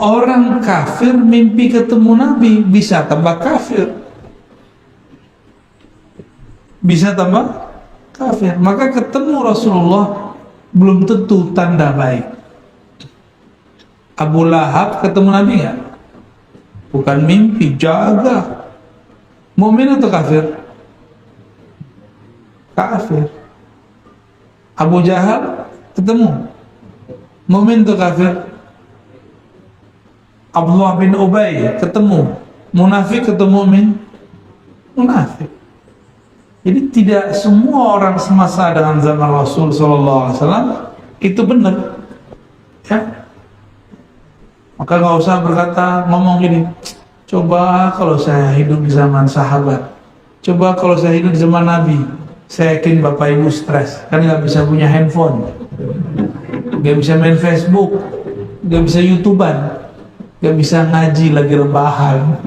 Orang kafir mimpi ketemu Nabi bisa tambah kafir, bisa tambah kafir. Maka ketemu Rasulullah belum tentu tanda baik. Abu Lahab ketemu Nabi nggak? Bukan mimpi, jaga. Mukmin atau kafir? Kafir. Abu Jahal ketemu, mukmin atau kafir? Abdullah bin Ubay ketemu, munafik atau mukmin? Munafik. Jadi tidak semua orang semasa dengan zaman Rasul Sallallahu Alaihi Wasallam itu benar, ya. Maka nggak usah berkata ngomong gini, coba kalau saya hidup di zaman sahabat, coba kalau saya hidup di zaman Nabi, saya yakin Bapak Ibu stres, kan nggak bisa punya handphone, nggak bisa main Facebook, nggak bisa YouTuber, nggak bisa ngaji lagi rebahan,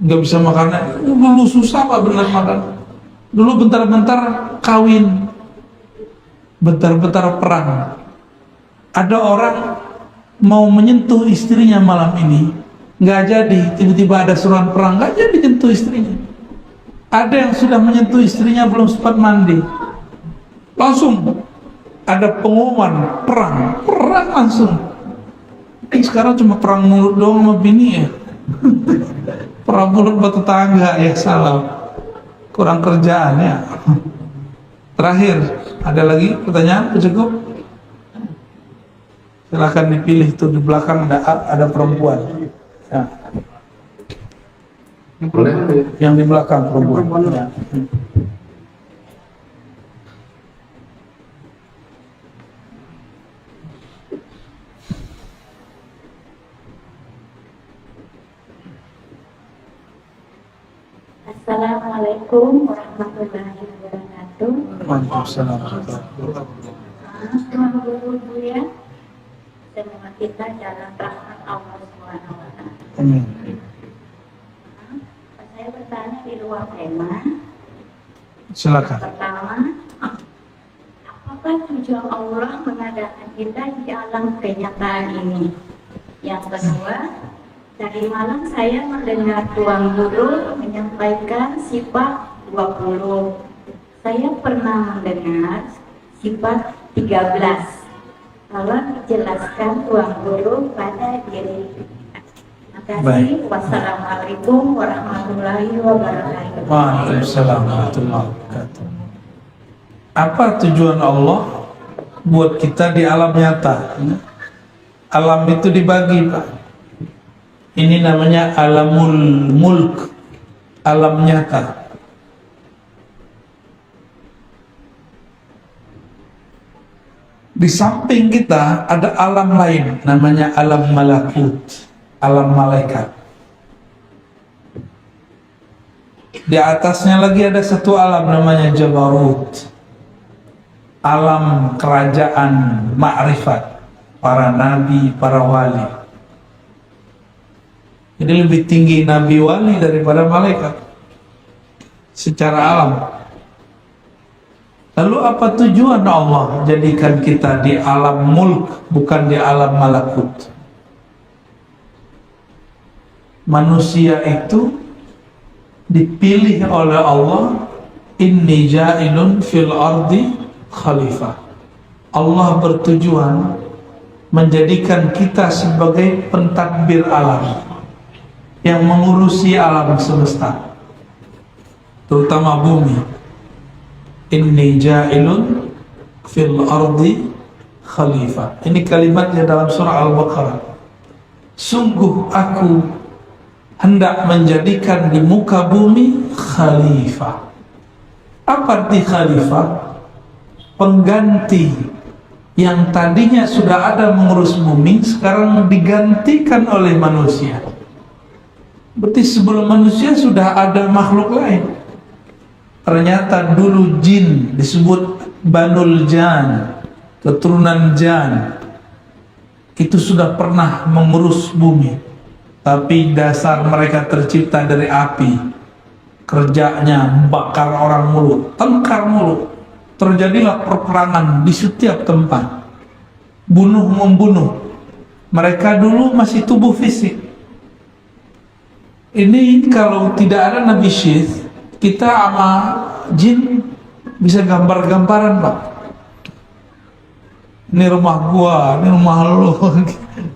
nggak bisa makan. Dulu susah Pak bener makan. Dulu bentar-bentar kawin, bentar-bentar perang. Ada orang mau menyentuh istrinya malam ini, nggak jadi. Tiba-tiba ada seruan perang, nggak jadi menyentuh istrinya. Ada yang sudah menyentuh istrinya belum sempat mandi, langsung ada pengumuman perang langsung. Sekarang cuma perang mulut doang sama bini ya. Perang mulut buat tetangga ya, salah. Kurang kerjaan ya. Terakhir, ada lagi pertanyaan? Cukup? Silakan dipilih tuh di belakang ada perempuan. Ya. Yang di belakang perempuan. Ya. Assalamualaikum warahmatullahi wabarakatuh. Waalaikumsalam. Tuhan Guru ya, semua kita dalam rahmat Allah Subhanahu wa Ta'ala. Amin. Saya bertanya di luar tema. Silakan. Pertama, apakah tujuan Allah mengadakan kita di alam kenyataan ini? Yang kedua, tadi malam saya mendengar Tuan Guru menyampaikan sifat 20. Saya pernah mendengar sifat 13. Tolong dijelaskan Tuan Guru pada diri kita. Terima Baik. Wassalamualaikum warahmatullahi wabarakatuh. Waalaikumsalam warahmatullahi wabarakatuh. Apa tujuan Allah buat kita di alam nyata? Alam itu dibagi, Pak. Ini namanya alamul mulk, alam nyata. Di samping kita ada alam lain, namanya alam malakut, alam malaikat. Di atasnya lagi ada satu alam namanya Jabarut, alam kerajaan ma'rifat, para nabi, para wali. Jadi lebih tinggi nabi wali daripada malaikat secara alam. Lalu apa tujuan Allah jadikan kita di alam mulk, bukan di alam malakut? Manusia itu dipilih oleh Allah, inni ja'ilun fil ardi khalifah. Allah bertujuan menjadikan kita sebagai pentadbir alam, yang mengurusi alam semesta, terutama bumi. Inni ja'ilun fil ardi khalifah. Ini kalimatnya dalam surah Al-Baqarah. Sungguh aku hendak menjadikan di muka bumi khalifah. Apa arti khalifah? Pengganti yang tadinya sudah ada mengurus bumi, sekarang digantikan oleh manusia. Berarti sebelum manusia sudah ada makhluk lain. Ternyata dulu jin disebut Banul Jan, keturunan Jan, itu sudah pernah mengurus bumi. Tapi dasar mereka tercipta dari api, kerjanya membakar orang mulu, tengkar mulu. Terjadilah perperangan di setiap tempat, bunuh-membunuh. Mereka dulu masih tubuh fisik. Ini kalau tidak ada Nabi Syith, kita sama jin bisa gambar-gambaran, Pak. Ini rumah gua, ini rumah lu,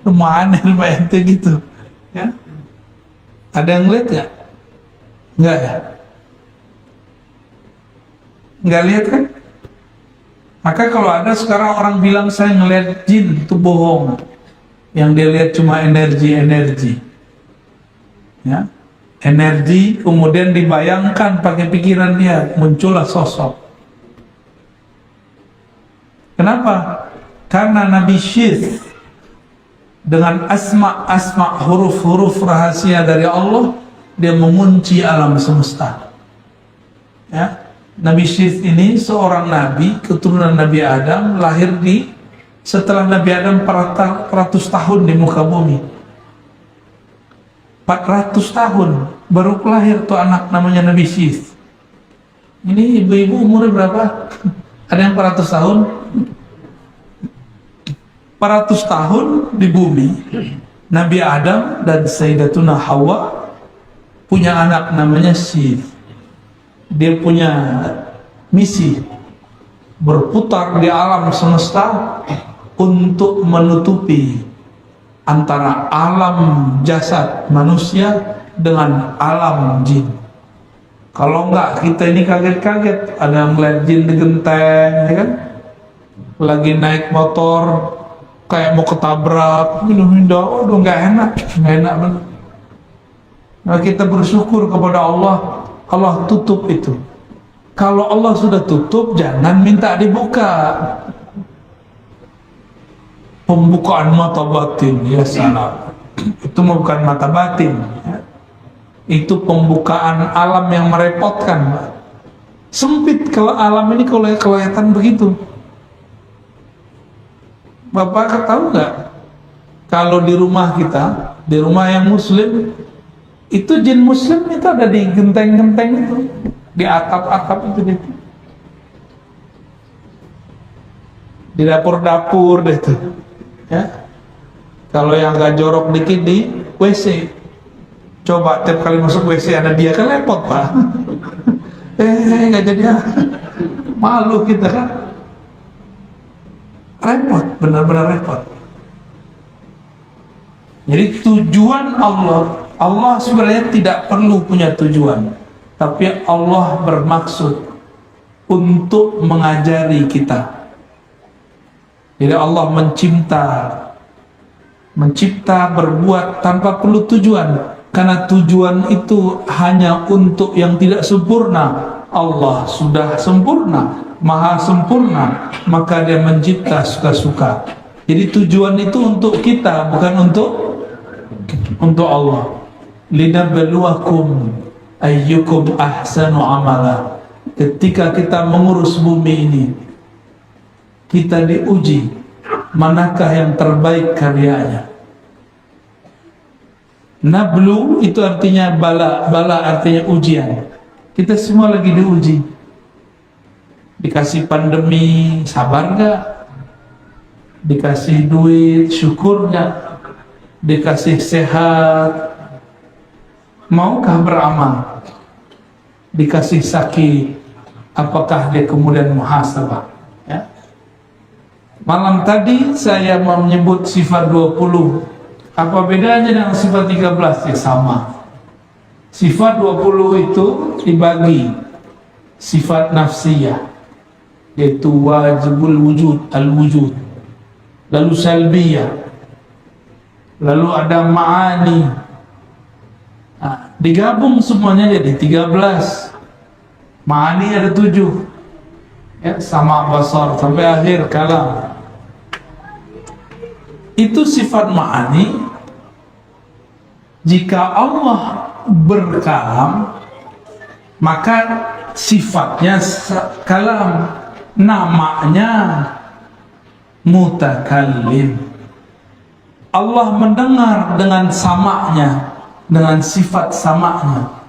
rumah aneh, rumah ente gitu. Ya, ada yang lihat ya? Enggak ya? Enggak lihat kan? Maka kalau ada sekarang orang bilang saya ngelihat jin, itu bohong. Yang dia lihat cuma energi-energi. Ya, energi kemudian dibayangkan pakai pikiran dia, muncullah sosok. Kenapa? Karena Nabi Syith dengan asma-asma, huruf-huruf rahasia dari Allah, dia mengunci alam semesta. Ya, Nabi Syith ini seorang nabi, keturunan Nabi Adam, lahir setelah Nabi Adam 400 tahun di muka bumi. 400 tahun baru lahir tuh anak namanya Nabi Syith. Ini ibu-ibu umurnya berapa? Ada yang 400 tahun? 400 tahun di bumi. Nabi Adam dan Sayyidatuna Hawa punya anak namanya Syith. Dia punya misi berputar di alam semesta untuk menutupi antara alam jasad manusia dengan alam jin. Kalau enggak, kita ini kaget-kaget. Ada yang ngeliat jin di genteng, ya kan? Lagi naik motor kayak mau ketabrak, minum-minum, aduh nggak enak banget. Nah, kita bersyukur kepada Allah, Allah tutup itu. Kalau Allah sudah tutup, jangan minta dibuka. Pembukaan mata batin, ya salah. Itu bukan mata batin, ya. Itu pembukaan alam yang merepotkan. Sempit kalau alam ini kalau kelihatan begitu. Bapak tahu nggak? Kalau di rumah kita, di rumah yang muslim, itu jin muslim itu ada di genteng-genteng itu, di atap-atap itu, di dapur-dapur deh tuh. Ya, kalau yang nggak jorok dikit di WC, coba tiap kali masuk WC ada dia, kan repot, Pak. Nggak jadi ya, malu kita kan, repot, benar-benar repot. Jadi tujuan Allah sebenarnya tidak perlu punya tujuan, tapi Allah bermaksud untuk mengajari kita. Jadi Allah mencipta berbuat tanpa perlu tujuan, karena tujuan itu hanya untuk yang tidak sempurna. Allah sudah sempurna, maha sempurna, maka dia mencipta suka-suka. Jadi tujuan itu untuk kita, bukan untuk Allah. Linabluwakum ayyukum ahsanu amala. Ketika kita mengurus bumi ini, kita diuji manakah yang terbaik karyanya. Nablu itu artinya bala artinya ujian. Kita semua lagi diuji. Dikasih pandemi, sabar gak? Dikasih duit, syukur gak? Dikasih sehat, maukah beramal? Dikasih sakit, apakah dia kemudian muhasabah? Ya? Malam tadi saya mau menyebut sifat 20. Apa bedanya dengan sifat 13? Ya sama. Sifat 20 itu dibagi sifat nafsiyah, yaitu wajibul wujud, al-wujud. Lalu salbiyah. Lalu ada ma'ani. Nah, digabung semuanya jadi 13. Ma'ani ada 7. Ya, sama basar sampai akhir kalam. Itu sifat ma'ani. Jika Allah berkalam, maka sifatnya kalam, namanya mutakallim. Allah mendengar dengan samanya, dengan sifat samanya.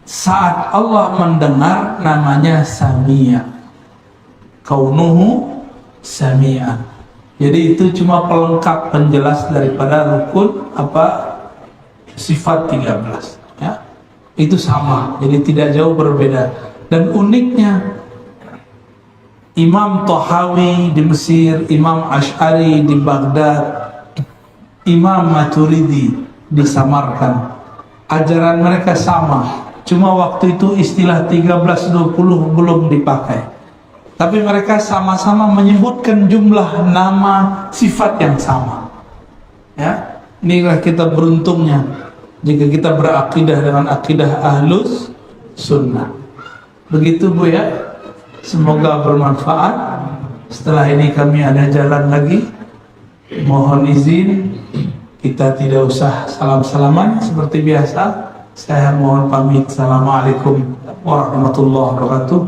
Saat Allah mendengar, namanya sami'a, kaunuhu sami'an. Jadi itu cuma pelengkap penjelas daripada rukun sifat 13, ya. Itu sama, jadi tidak jauh berbeda. Dan uniknya, Imam Tahawi di Mesir, Imam Ash'ari di Baghdad, Imam Maturidi di Samarkand, ajaran mereka sama. Cuma waktu itu istilah 13-20 belum dipakai, tapi mereka sama-sama menyebutkan jumlah nama sifat yang sama. Ya, inilah kita beruntungnya jika kita berakidah dengan akidah ahlus sunnah. Begitu Bu ya, semoga bermanfaat. Setelah ini kami ada jalan lagi. Mohon izin, kita tidak usah salam-salaman seperti biasa. Saya mohon pamit. Assalamualaikum warahmatullahi wabarakatuh.